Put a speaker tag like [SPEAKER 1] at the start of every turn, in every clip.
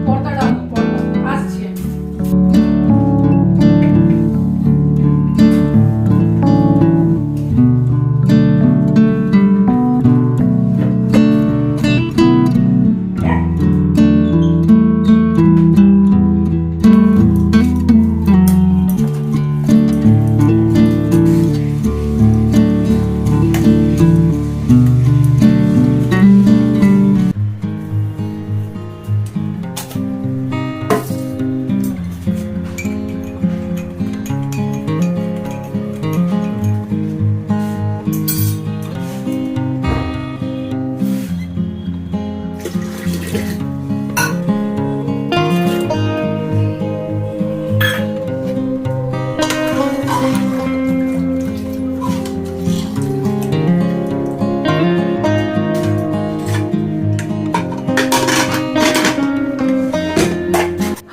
[SPEAKER 1] পর্দা ডালবো, পর্দা আসছে।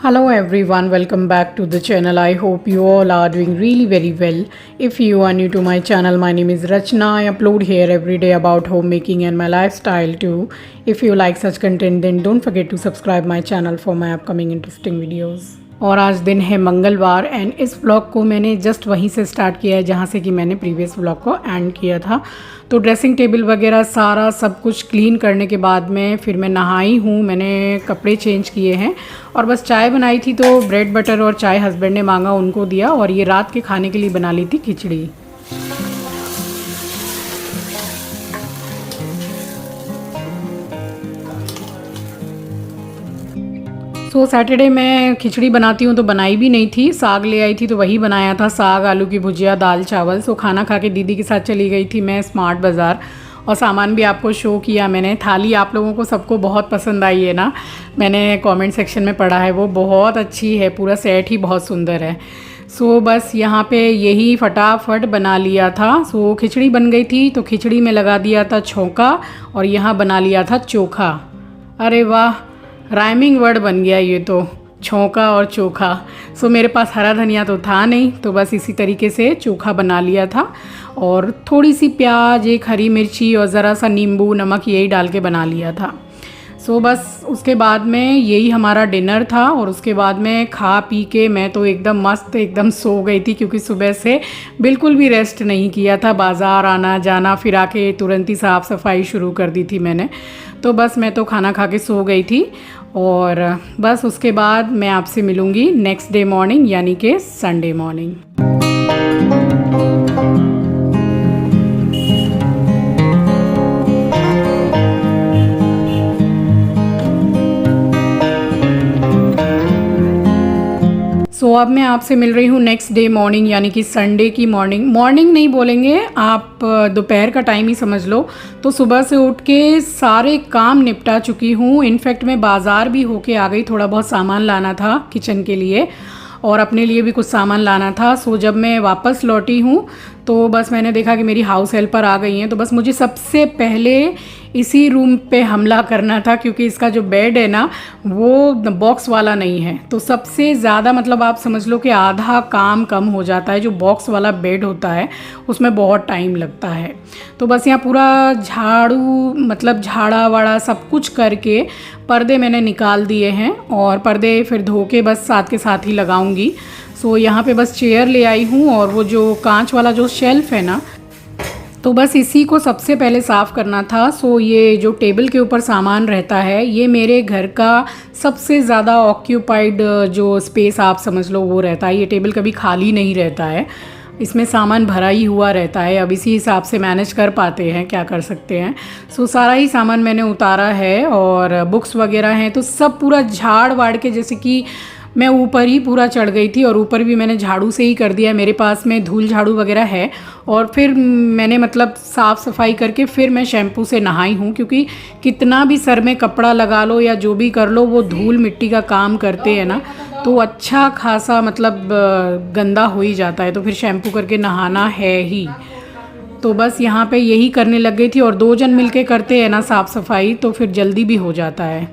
[SPEAKER 1] Hello everyone, welcome back to the channel. I hope you all are doing really very well. If you are new to my channel, my name is Rachna. I upload here every day about homemaking and my lifestyle too. If you like such content, then don't forget to subscribe my channel for my upcoming interesting videos. और आज दिन है मंगलवार and इस vlog को मैंने just वहीं से स्टार्ट किया है जहाँ से कि मैंने प्रीवियस व्लॉग को एंड किया था। तो ड्रेसिंग टेबल वगैरह सारा सब कुछ क्लीन करने के बाद में फिर मैं नहाई हूँ, मैंने कपड़े चेंज किए हैं और बस चाय बनाई थी तो ब्रेड बटर और चाय हस्बैंड ने मांगा, उनको दिया। और ये रात के खाने के लिए बना ली थी खिचड़ी। सो सैटरडे मैं खिचड़ी बनाती हूँ तो बनाई भी नहीं थी, साग ले आई थी तो वही बनाया था, साग आलू की भुजिया दाल चावल। सो खाना खा के दीदी के साथ चली गई थी मैं स्मार्ट बाज़ार और सामान भी आपको शो किया मैंने। थाली आप लोगों को सबको बहुत पसंद आई है ना, मैंने कमेंट सेक्शन में पढ़ा है, वो बहुत अच्छी है, पूरा सेट ही बहुत सुंदर है। सो बस यहाँ पे यही फटाफट बना लिया था। सो खिचड़ी बन गई थी तो खिचड़ी में लगा दिया था छौंका और यहाँ बना लिया था चोखा। अरे वाह, राइमिंग वर्ड बन गया ये तो, छौंका और चोखा। सो मेरे पास हरा धनिया तो था नहीं तो बस इसी तरीके से चोखा बना लिया था और थोड़ी सी प्याज, एक हरी मिर्ची और ज़रा सा नींबू नमक यही डाल के बना लिया था। सो बस उसके बाद में यही हमारा डिनर था और उसके बाद में खा पी के मैं तो एकदम मस्त एकदम सो गई थी क्योंकि सुबह से बिल्कुल भी रेस्ट नहीं किया था। बाज़ार आना जाना, फिर आके तुरंत ही साफ़ सफाई शुरू कर दी थी मैंने। तो बस मैं तो खाना खा के सो गई थी और बस उसके बाद मैं आपसे मिलूँगी नेक्स्ट डे मॉर्निंग यानी कि संडे मॉर्निंग। सो अब मैं आपसे मिल रही हूँ नेक्स्ट डे मॉर्निंग यानी कि संडे की मॉर्निंग। मॉर्निंग नहीं बोलेंगे आप, दोपहर का टाइम ही समझ लो। तो सुबह से उठ के सारे काम निपटा चुकी हूँ। इनफैक्ट मैं बाज़ार भी होके आ गई, थोड़ा बहुत सामान लाना था किचन के लिए और अपने लिए भी कुछ सामान लाना था। सो जब मैं वापस लौटी हूँ तो बस मैंने देखा कि मेरी हाउस हेल्पर आ गई हैं। तो बस मुझे सबसे पहले इसी रूम पे हमला करना था क्योंकि इसका जो बेड है ना वो बॉक्स वाला नहीं है। तो सबसे ज़्यादा मतलब आप समझ लो कि आधा काम कम हो जाता है। जो बॉक्स वाला बेड होता है उसमें बहुत टाइम लगता है। तो बस यहाँ पूरा झाड़ू मतलब झाड़ा वाड़ा सब कुछ करके पर्दे मैंने निकाल दिए हैं और पर्दे फिर धो के बस साथ के साथ ही लगाऊंगी। सो यहाँ पे बस चेयर ले आई हूँ और वो जो कांच वाला जो शेल्फ़ है ना, तो बस इसी को सबसे पहले साफ़ करना था। सो ये जो टेबल के ऊपर सामान रहता है ये मेरे घर का सबसे ज़्यादा ऑक्यूपाइड जो स्पेस आप समझ लो वो रहता है। ये टेबल कभी खाली नहीं रहता है, इसमें सामान भरा ही हुआ रहता है। अब इसी हिसाब से मैनेज कर पाते हैं, क्या कर सकते हैं। सो सारा ही सामान मैंने उतारा है और बुक्स वगैरह हैं तो सब पूरा झाड़ वाड़ के, जैसे कि मैं ऊपर ही पूरा चढ़ गई थी और ऊपर भी मैंने झाड़ू से ही कर दिया। मेरे पास में धूल झाड़ू वगैरह है और फिर मैंने मतलब साफ़ सफाई करके फिर मैं शैम्पू से नहाई हूँ क्योंकि कितना भी सर में कपड़ा लगा लो या जो भी कर लो वो धूल मिट्टी का काम करते हैं ना तो अच्छा खासा मतलब गंदा हो ही जाता है। तो फिर शैम्पू करके नहाना है ही। तो बस यहाँ पे यही करने लग गई थी और 2 जन मिलके करते हैं ना साफ़ सफाई तो फिर जल्दी भी हो जाता है।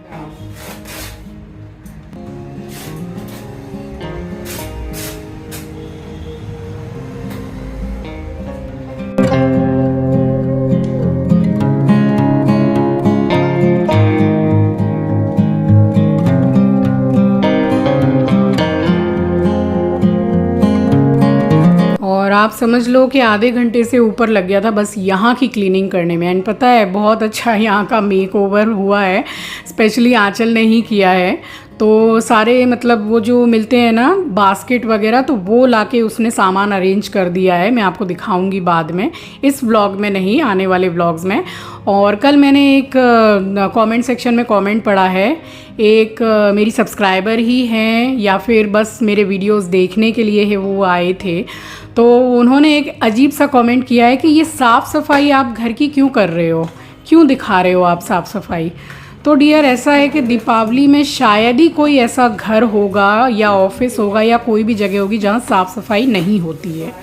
[SPEAKER 1] आप समझ लो कि आधे घंटे से ऊपर लग गया था बस यहाँ की क्लीनिंग करने में। एंड पता है बहुत अच्छा यहाँ का मेकओवर हुआ है, स्पेशली आंचल ने ही किया है। तो सारे मतलब वो जो मिलते हैं ना बास्केट वगैरह, तो वो लाके उसने सामान अरेंज कर दिया है। मैं आपको दिखाऊंगी बाद में, इस व्लॉग में नहीं, आने वाले व्लॉग्स में। और कल मैंने एक कमेंट सेक्शन में कमेंट पढ़ा है, एक मेरी सब्सक्राइबर ही हैं या फिर बस मेरे वीडियोस देखने के लिए है वो आए थे। तो उन्होंने एक अजीब सा कमेंट किया है कि ये साफ़ सफाई आप घर की क्यों कर रहे हो, क्यों दिखा रहे हो आप साफ़ सफाई। तो डियर ऐसा है कि दीपावली में शायद ही कोई ऐसा घर होगा या ऑफिस होगा या कोई भी जगह होगी जहाँ साफ़ सफाई नहीं होती है।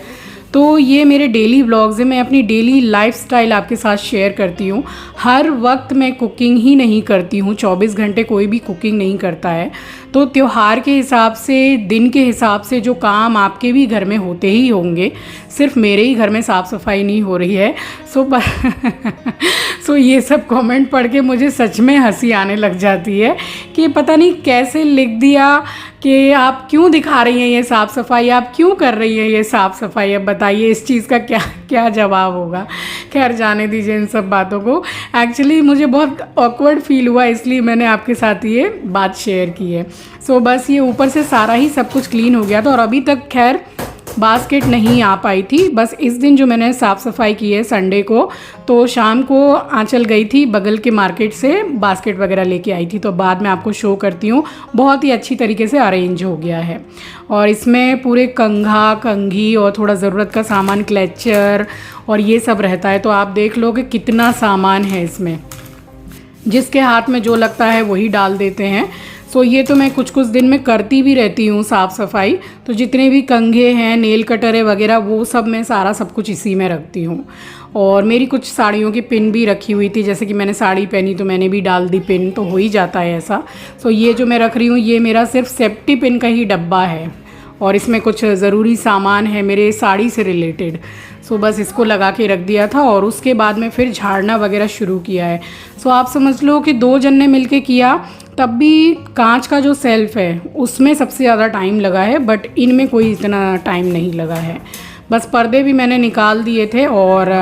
[SPEAKER 1] तो ये मेरे डेली व्लॉग्स हैं, मैं अपनी डेली लाइफस्टाइल आपके साथ शेयर करती हूँ। हर वक्त मैं कुकिंग ही नहीं करती हूँ, 24 घंटे कोई भी कुकिंग नहीं करता है। तो त्यौहार के हिसाब से, दिन के हिसाब से जो काम आपके भी घर में होते ही होंगे, सिर्फ मेरे ही घर में साफ़ सफाई नहीं हो रही है। सो ये सब कमेंट पढ़ के मुझे सच में हंसी आने लग जाती है कि पता नहीं कैसे लिख दिया कि आप क्यों दिखा रही हैं ये साफ़ सफाई, आप क्यों कर रही हैं ये साफ़ सफाई। अब बताइए इस चीज़ का क्या क्या जवाब होगा। खैर जाने दीजिए इन सब बातों को। एक्चुअली मुझे बहुत ऑकवर्ड फील हुआ, इसलिए मैंने आपके साथ ये बात शेयर की है। सो बस ये ऊपर से सारा ही सब कुछ क्लीन हो गया था और अभी तक खैर बास्केट नहीं आ पाई थी। बस इस दिन जो मैंने साफ़ सफाई की है संडे को, तो शाम को आंचल गई थी बगल के मार्केट से बास्केट वगैरह लेके आई थी। तो बाद में आपको शो करती हूँ, बहुत ही अच्छी तरीके से अरेंज हो गया है। और इसमें पूरे कंघा कंघी और थोड़ा ज़रूरत का सामान, क्लेचर और ये सब रहता है। तो आप देख लो कि कितना सामान है इसमें, जिसके हाथ में जो लगता है वही डाल देते हैं। सो ये तो मैं कुछ कुछ दिन में करती भी रहती हूँ साफ़ सफाई। तो जितने भी कंघे हैं, नेल कटर वगैरह, वो सब मैं सारा सब कुछ इसी में रखती हूँ। और मेरी कुछ साड़ियों की पिन भी रखी हुई थी, जैसे कि मैंने साड़ी पहनी तो मैंने भी डाल दी पिन, तो हो ही जाता है ऐसा। सो ये जो मैं रख रही हूँ ये मेरा सिर्फ सेफ्टी पिन का ही डब्बा है और इसमें कुछ ज़रूरी सामान है मेरे साड़ी से रिलेटेड। सो बस इसको लगा के रख दिया था और उसके बाद में फिर झाड़ना वगैरह शुरू किया है। सो आप समझ लो कि 2 जन ने मिल के किया, तब भी कांच का जो सेल्फ है उसमें सबसे ज़्यादा टाइम लगा है, बट इनमें कोई इतना टाइम नहीं लगा है। बस पर्दे भी मैंने निकाल दिए थे और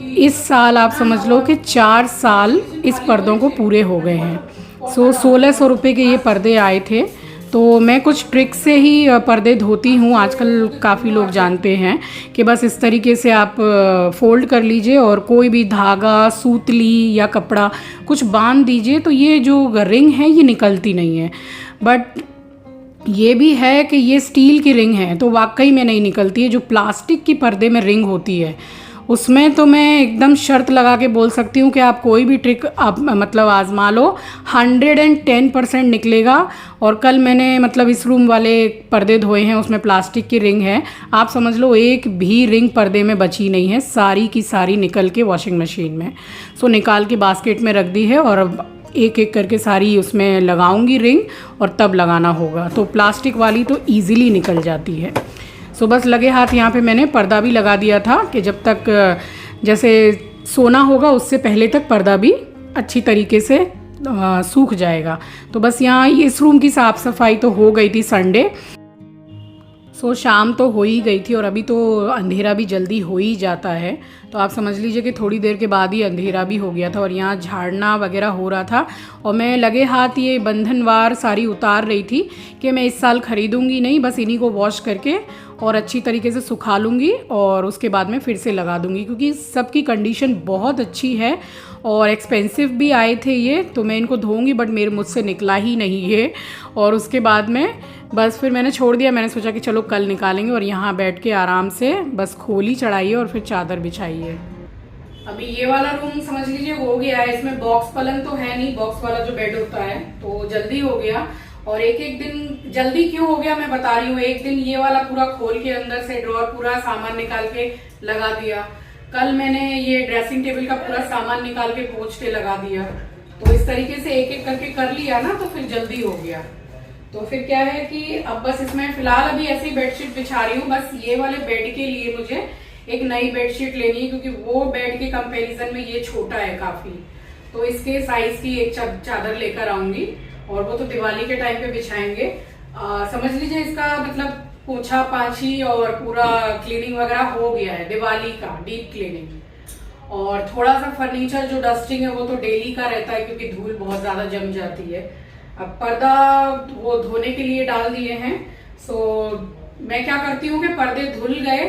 [SPEAKER 1] इस साल आप समझ लो कि 4 साल इस पर्दों को पूरे हो गए हैं। सो 1600 रुपये के ये पर्दे आए थे। तो मैं कुछ ट्रिक से ही पर्दे धोती हूँ। आजकल काफ़ी लोग जानते हैं कि बस इस तरीके से आप फोल्ड कर लीजिए और कोई भी धागा, सूतली या कपड़ा कुछ बांध दीजिए, तो ये जो रिंग है ये निकलती नहीं है। बट ये भी है कि ये स्टील की रिंग है तो वाकई में नहीं निकलती है। जो प्लास्टिक की पर्दे में रिंग होती है उसमें तो मैं एकदम शर्त लगा के बोल सकती हूँ कि आप कोई भी ट्रिक आप मतलब आजमा लो, 110% निकलेगा। और कल मैंने मतलब इस रूम वाले पर्दे धोए हैं, उसमें प्लास्टिक की रिंग है। आप समझ लो एक भी रिंग पर्दे में बची नहीं है, सारी की सारी निकल के वॉशिंग मशीन में। सो निकाल के बास्केट में रख दी है और अब एक एक करके सारी उसमें लगाऊंगी रिंग और तब लगाना होगा। तो प्लास्टिक वाली तो ईज़िली निकल जाती है। सो बस लगे हाथ यहाँ पे मैंने पर्दा भी लगा दिया था कि जब तक जैसे सोना होगा उससे पहले तक पर्दा भी अच्छी तरीके से सूख जाएगा। तो बस यहाँ इस रूम की साफ़ सफाई तो हो गई थी संडे। सो शाम तो हो ही गई थी और अभी तो अंधेरा भी जल्दी हो ही जाता है। तो आप समझ लीजिए कि थोड़ी देर के बाद ही अंधेरा भी हो गया था और यहाँ झाड़ना वगैरह हो रहा था। और मैं लगे हाथ ये बंधनवार साड़ी उतार रही थी कि मैं इस साल ख़रीदूँगी नहीं, बस इन्हीं को वॉश करके और अच्छी तरीके से सुखा लूँगी और उसके बाद में फिर से लगा दूँगी, क्योंकि सबकी कंडीशन बहुत अच्छी है और एक्सपेंसिव भी आए थे ये। तो मैं इनको धोऊंगी बट मेरे मुझसे निकला ही नहीं ये। और उसके बाद में बस फिर मैंने छोड़ दिया। मैंने सोचा कि चलो कल निकालेंगे और यहाँ बैठ के आराम से बस खोली चढ़ाइए और फिर चादर बिछाइए। अभी ये वाला रूम समझ लीजिए हो गया है। इसमें बॉक्स पलंग तो है नहीं, बॉक्स वाला जो बेड होता है, तो जल्दी हो गया। और एक एक दिन जल्दी क्यों हो गया मैं बता रही हूँ। एक दिन ये वाला पूरा खोल के अंदर से ड्रॉर पूरा सामान निकाल के लगा दिया। कल मैंने ये ड्रेसिंग टेबल का पूरा सामान निकाल के पोंछ के लगा दिया। तो इस तरीके से एक एक करके कर लिया ना, तो फिर जल्दी हो गया। तो फिर क्या है कि अब बस इसमें फिलहाल अभी ऐसी बेडशीट बिछा रही हूँ। बस ये वाले बेड के लिए मुझे एक नई बेडशीट लेनी है, क्योंकि वो बेड के कंपैरिजन में ये छोटा है काफी। तो इसके साइज की एक चादर लेकर आऊंगी और वो तो दिवाली के टाइम पे बिछाएंगे। समझ लीजिए इसका मतलब पोछा पाछी और पूरा क्लीनिंग वगैरह हो गया है, दिवाली का डीप क्लीनिंग। और थोड़ा सा फर्नीचर जो डस्टिंग है वो तो डेली का रहता है क्योंकि धूल बहुत ज्यादा जम जाती है। अब पर्दा वो धोने के लिए डाल दिए हैं। सो मैं क्या करती हूँ कि पर्दे धुल गए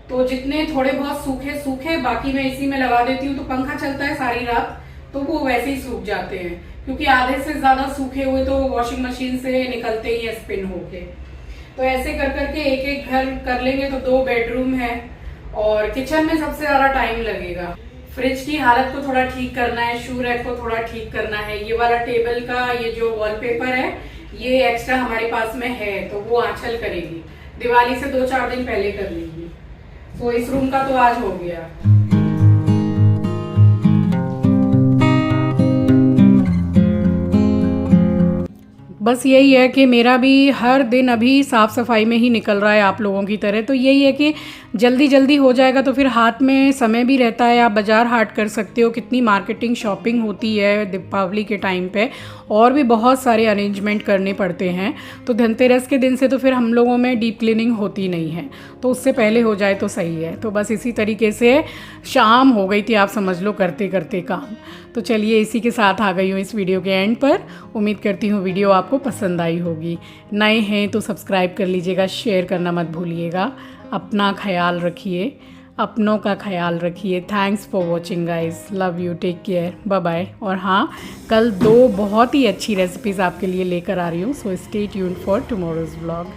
[SPEAKER 1] तो जितने थोड़े बहुत सूखे सूखे बाकी मैं इसी में लगा देती हूँ, तो पंखा चलता है सारी रात तो वो वैसे ही सूख जाते हैं, क्योंकि आधे से ज्यादा सूखे हुए तो वॉशिंग मशीन से निकलते ही है स्पिन होके। तो ऐसे कर करके एक एक घर कर लेंगे तो 2 बेडरूम है और किचन में सबसे ज्यादा टाइम लगेगा। फ्रिज की हालत को थोड़ा ठीक करना है, शू रैक को थोड़ा ठीक करना है, ये वाला टेबल का ये जो वॉलपेपर है ये एक्स्ट्रा हमारे पास में है तो वो आंचल करेगी, दिवाली से 2-4 दिन पहले कर लेगी। तो इस रूम का तो आज हो गया। बस यही है कि मेरा भी हर दिन अभी साफ़ सफाई में ही निकल रहा है आप लोगों की तरह। तो यही है कि जल्दी जल्दी हो जाएगा तो फिर हाथ में समय भी रहता है, आप बाज़ार हाट कर सकते हो, कितनी मार्केटिंग शॉपिंग होती है दीपावली के टाइम पे, और भी बहुत सारे अरेंजमेंट करने पड़ते हैं। तो धनतेरस के दिन से तो फिर हम लोगों में डीप क्लीनिंग होती नहीं है, तो उससे पहले हो जाए तो सही है। तो बस इसी तरीके से शाम हो गई थी आप समझ लो करते करते काम। तो चलिए इसी के साथ आ गई हूँ इस वीडियो के एंड पर। उम्मीद करती हूँ वीडियो आपको पसंद आई होगी। नए हैं तो सब्सक्राइब कर लीजिएगा, शेयर करना मत भूलिएगा। अपना ख्याल रखिए, अपनों का ख्याल रखिए। Thanks for watching guys, love you, take care, bye bye. और हाँ, कल 2 बहुत ही अच्छी रेसिपीज़ आपके लिए लेकर आ रही हूँ, so stay tuned for tomorrow's vlog.